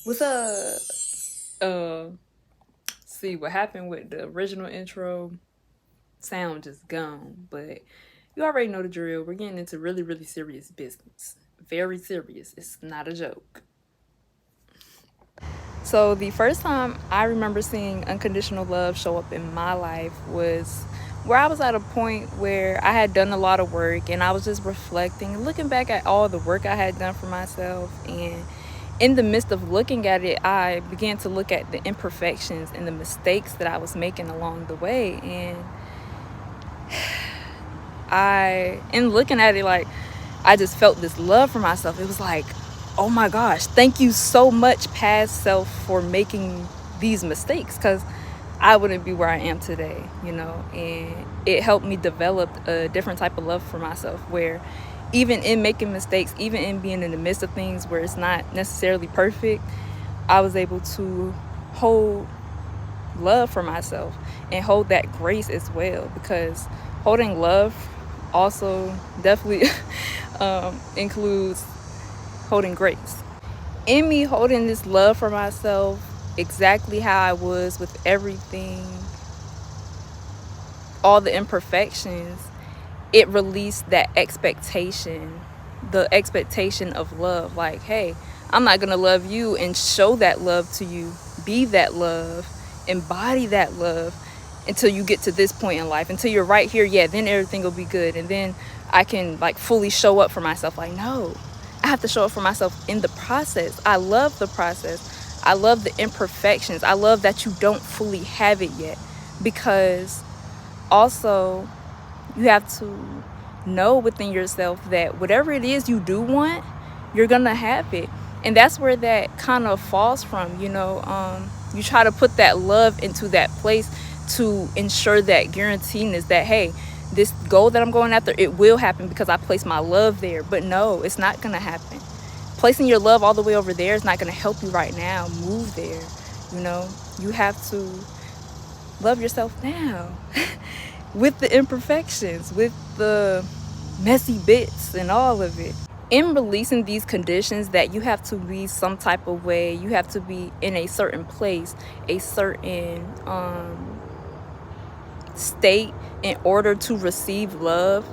What's up? Uh, see what happened with the original intro. Sound just gone, but you already know the drill. We're getting into really, really serious business. Very serious. It's not a joke. So the first time I remember seeing unconditional love show up in my life was where I was at a point where I had done a lot of work and I was just reflecting, looking back at all the work I had done for myself. And in the midst of looking at it, I began to look at the imperfections and the mistakes that I was making along the way. And in looking at it, like, I just felt this love for myself. It was like, oh my gosh, thank you so much, past self, for making these mistakes, because I wouldn't be where I am today, and it helped me develop a different type of love for myself, where even in making mistakes, even in being in the midst of things where it's not necessarily perfect, I was able to hold love for myself and hold that grace as well, because holding love also definitely includes holding grace. In me holding this love for myself exactly how I was with everything, all the imperfections, it released that expectation, the expectation of love. Like, hey, I'm not going to love you and show that love to you, be that love, embody that love until you get to this point in life, until you're right here. Yeah, then everything will be good. And then I can like fully show up for myself. Like, no, I have to show up for myself in the process. I love the process. I love the imperfections. I love that you don't fully have it yet, because also you have to know within yourself that whatever it is you do want, you're gonna have it. And that's where that kind of falls from. You try to put that love into that place to ensure that guaranteedness that, hey, this goal that I'm going after, it will happen because I place my love there. But no, it's not gonna happen. Placing your love all the way over there is not gonna help you right now move there. You have to love yourself now. With the imperfections, with the messy bits and all of it. In releasing these conditions that you have to be some type of way, you have to be in a certain place, a certain state in order to receive love,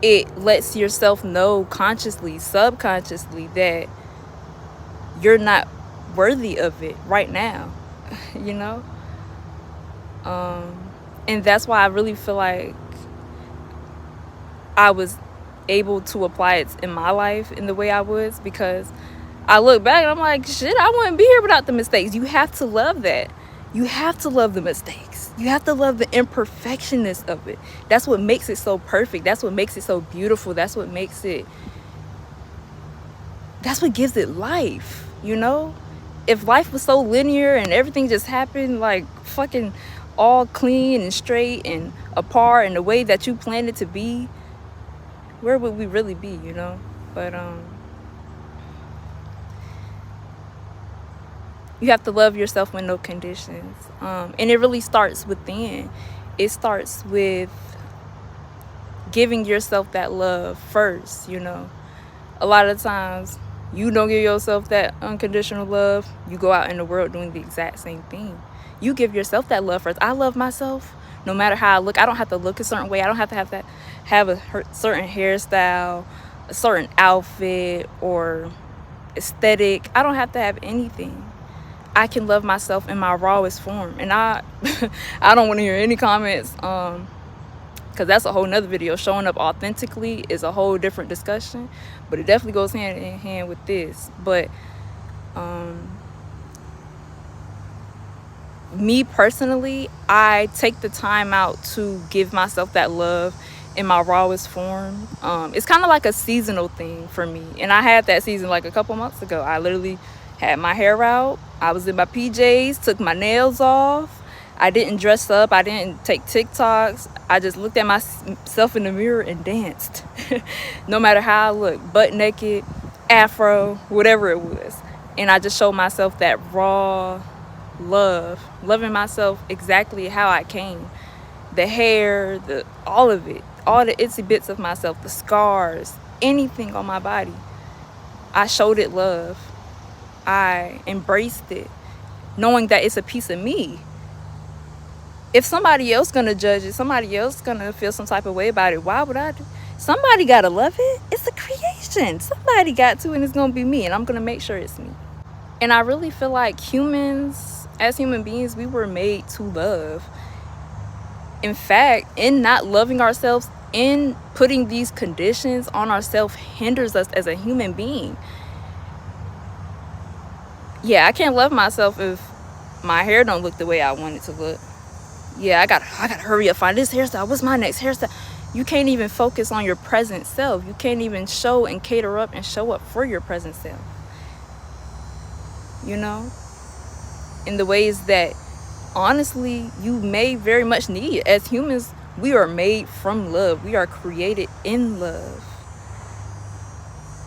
it lets yourself know consciously, subconsciously, that you're not worthy of it right now, you know? And that's why I really feel like I was able to apply it in my life in the way I was, because I look back and I'm like, shit, I wouldn't be here without the mistakes. You have to love that. You have to love the mistakes. You have to love the imperfectionness of it. That's what makes it so perfect. That's what makes it so beautiful. That's what gives it life, If life was so linear and everything just happened like fucking all clean and straight and apart and the way that you planned it to be, where would we really be? But you have to love yourself with no conditions. And it really starts within. It starts with giving yourself that love first. A lot of times you don't give yourself that unconditional love, you go out in the world doing the exact same thing. You give yourself that love first. I love myself no matter how I look. I don't have to look a certain way. I don't have to have a certain hairstyle, a certain outfit, or aesthetic. I don't have to have anything. I can love myself in my rawest form. And I I don't want to hear any comments, because that's a whole nother video. Showing up authentically is a whole different discussion, but it definitely goes hand in hand with this. But me personally, I take the time out to give myself that love in my rawest form. It's kind of like a seasonal thing for me, and I had that season like a couple months ago. I literally had my hair out, I was in my PJs, took my nails off, I didn't dress up, I didn't take TikToks, I just looked at myself in the mirror and danced. No matter how I looked, butt naked, afro, whatever it was. And I just showed myself that raw love, loving myself exactly how I came. The hair, all of it, all the itsy bits of myself, the scars, anything on my body, I showed it love. I embraced it, knowing that it's a piece of me. If somebody else gonna judge it, somebody else gonna feel some type of way about it, why would I do? Somebody gotta love it. It's a creation. Somebody got to, and it's gonna be me, and I'm gonna make sure it's me. And I really feel like humans, as human beings, we were made to love. In fact, in not loving ourselves, in putting these conditions on ourselves, hinders us as a human being. Yeah, I can't love myself if my hair don't look the way I want it to look. Yeah, I gotta hurry up, find this hairstyle. What's my next hairstyle? You can't even focus on your present self. You can't even show and cater up and show up for your present self. You know? In the ways that honestly you may very much need it. As humans, we are made from love. We are created in love,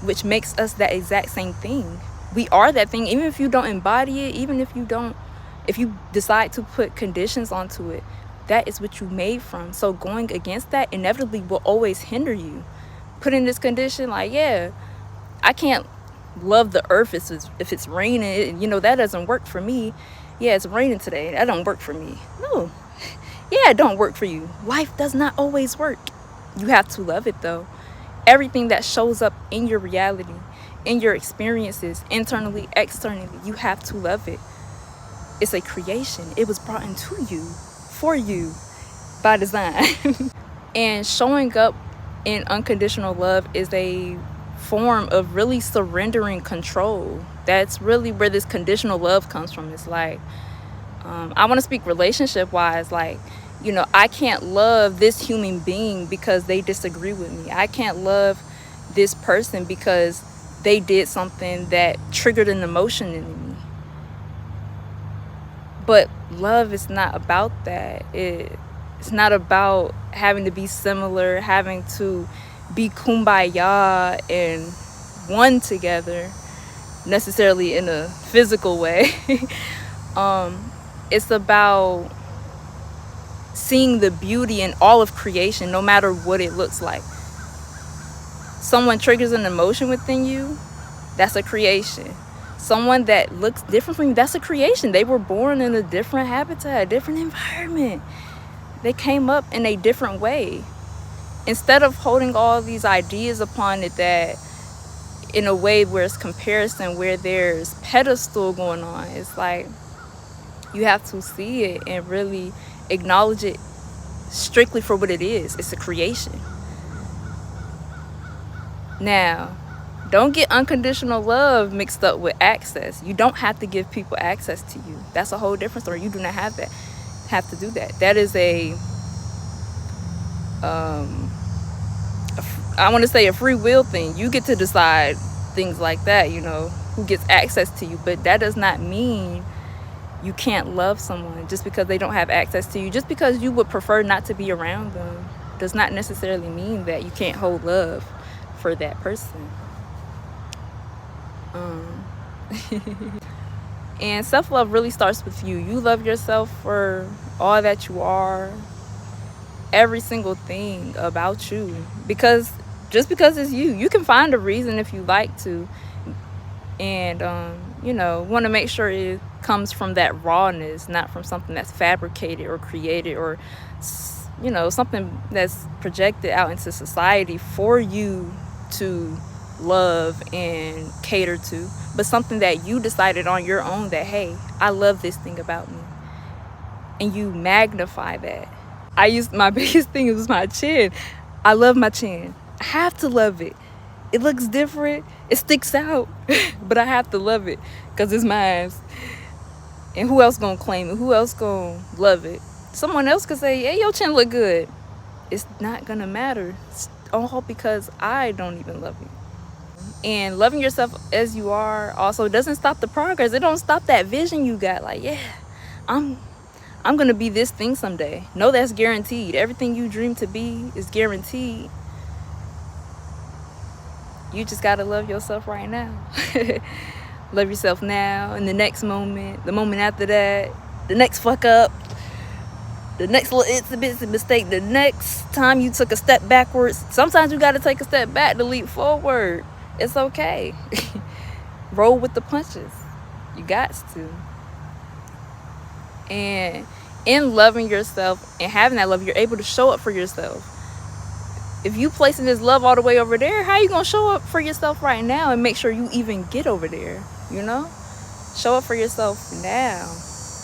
which makes us that exact same thing. We are that thing, even if you don't embody it, even if you decide to put conditions onto it, that is what you made from. So going against that inevitably will always hinder you. Putting this condition, like, yeah, I can't love the earth if it's raining. That doesn't work for me. Yeah, it's raining today. That don't work for me. No. Yeah, it don't work for you. Life does not always work. You have to love it, though. Everything that shows up in your reality, in your experiences, internally, externally, you have to love it. It's a creation. It was brought into you, for you, by design. And showing up in unconditional love is a form of really surrendering control. That's really where this conditional love comes from. It's like, I want to speak relationship wise, like, I can't love this human being because they disagree with me. I can't love this person because they did something that triggered an emotion in me. But love is not about that. It's not about having to be similar, having to be kumbaya and one together, necessarily in a physical way. It's about seeing the beauty in all of creation, no matter what it looks like. Someone triggers an emotion within you, that's a creation. Someone that looks different from you, that's a creation. They were born in a different habitat, a different environment. They came up in a different way. Instead of holding all these ideas upon it that in a way where it's comparison, where there's pedestal going on, it's like you have to see it and really acknowledge it strictly for what it is. It's a creation. Now, don't get unconditional love mixed up with access. You don't have to give people access to you. That's a whole different story. You do not have to do that. That is I want to say a free will thing. You get to decide things like that, who gets access to you. But that does not mean you can't love someone just because they don't have access to you. Just because you would prefer not to be around them does not necessarily mean that you can't hold love for that person. And self-love really starts with you. You love yourself for all that you are, every single thing about you, because it's you can find a reason if you like to, and want to make sure it comes from that rawness, not from something that's fabricated or created or something that's projected out into society for you to love and cater to, but something that you decided on your own that, hey, I love this thing about me, and you magnify that. My biggest thing was my chin. I love my chin. I have to love it. It looks different. It sticks out, but I have to love it because it's mine. And who else gonna claim it? Who else gonna love it? Someone else could say, hey, your chin look good. It's not gonna matter. It's all because I don't even love it. And loving yourself as you are also doesn't stop the progress. It don't stop that vision you got. Like, yeah, I'm gonna be this thing someday. No, that's guaranteed. Everything you dream to be is guaranteed. You just gotta love yourself right now. Love yourself now, in the next moment, the moment after that, the next fuck up, the next little itsy mistake, the next time you took a step backwards. Sometimes you gotta take a step back to leap forward. It's okay. Roll with the punches. You got to. And in loving yourself and having that love, you're able to show up for yourself. If you placing this love all the way over there, how you gonna show up for yourself right now and make sure you even get over there? You know, show up for yourself now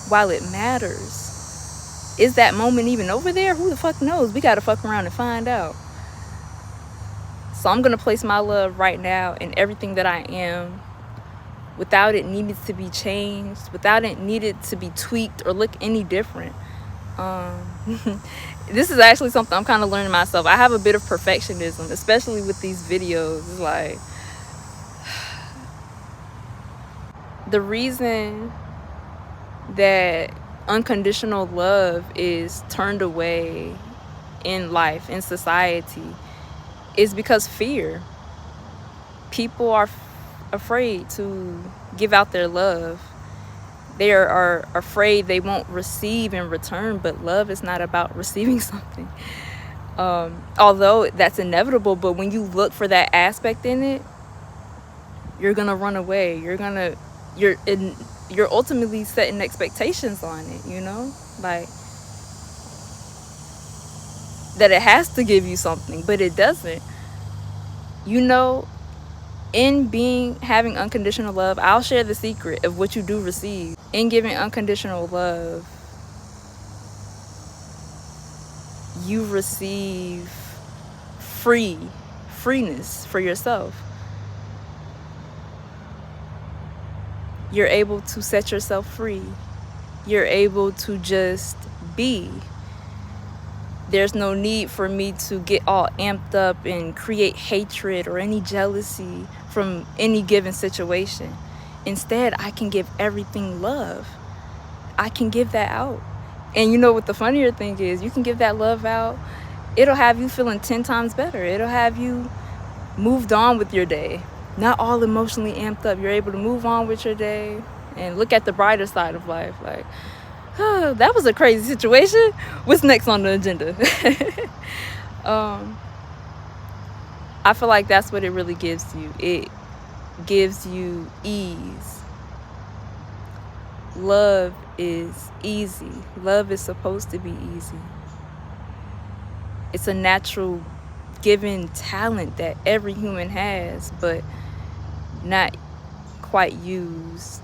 while it matters. Is that moment even over there? Who the fuck knows? We gotta fuck around and find out. So I'm gonna place my love right now in everything that I am, without it needing to be changed, without it needed to be tweaked or look any different. This is actually something I'm kind of learning myself. I have a bit of perfectionism, especially with these videos. It's like, the reason that unconditional love is turned away in life, in society, is because fear. People are afraid to give out their love. They are afraid they won't receive in return, but love is not about receiving something. Although that's inevitable, but when you look for that aspect in it, you're gonna run away. You're ultimately setting expectations on it, you know, like that it has to give you something, but it doesn't. You know, in having unconditional love, I'll share the secret of what you do receive. In giving unconditional love, you receive freeness for yourself. You're able to set yourself free. You're able to just be. There's no need for me to get all amped up and create hatred or any jealousy from any given situation. Instead, I can give everything love. I can give that out. And you know what the funnier thing is? You can give that love out. It'll have you feeling 10 times better. It'll have you moved on with your day. Not all emotionally amped up. You're able to move on with your day and look at the brighter side of life. Like, oh, that was a crazy situation. What's next on the agenda? I feel like that's what it really gives you. It gives you ease. Love is easy. Love is supposed to be easy. It's a natural given talent that every human has, but not quite used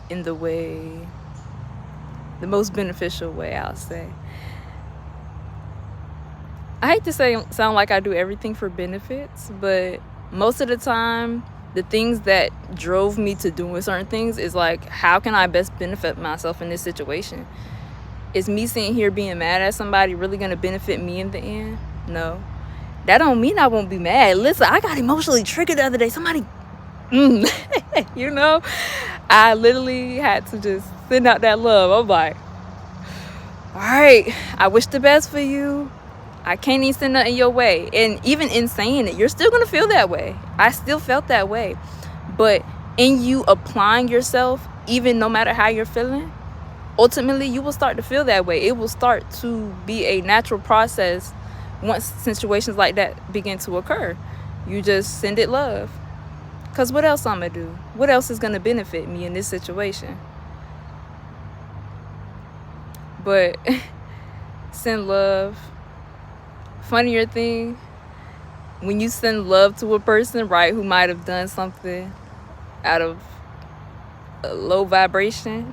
in the most beneficial way, I'll say. I hate to sound like I do everything for benefits, but most of the time, the things that drove me to doing certain things is like, how can I best benefit myself in this situation? Is me sitting here being mad at somebody really going to benefit me in the end? No. That don't mean I won't be mad. Listen, I got emotionally triggered the other day. Somebody, you know, I literally had to just send out that love. I'm like, all right, I wish the best for you. I can't even send nothing your way. And even in saying it, you're still going to feel that way. I still felt that way. But in you applying yourself, even no matter how you're feeling, ultimately you will start to feel that way. It will start to be a natural process once situations like that begin to occur. You just send it love. Because what else I'm going to do? What else is going to benefit me in this situation? But send love. Funnier thing, when you send love to a person, right, who might have done something out of a low vibration,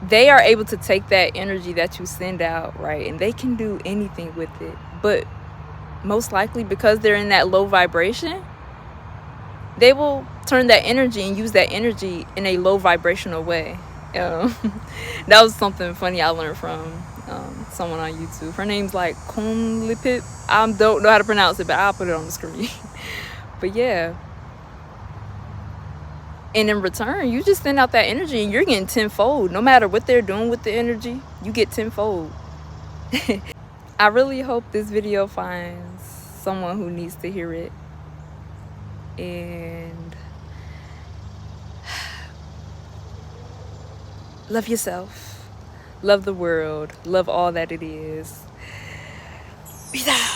they are able to take that energy that you send out, right, and they can do anything with it. But most likely, because they're in that low vibration, they will turn that energy and use that energy in a low vibrational way. That was something funny I learned from someone on YouTube. Her name's like Kunlipit. I don't know how to pronounce it, but I'll put it on the screen. But yeah. And in return, you just send out that energy and you're getting tenfold. No matter what they're doing with the energy, you get tenfold. I really hope this video finds someone who needs to hear it. And love yourself. Love the world. Love all that it is. Peace out.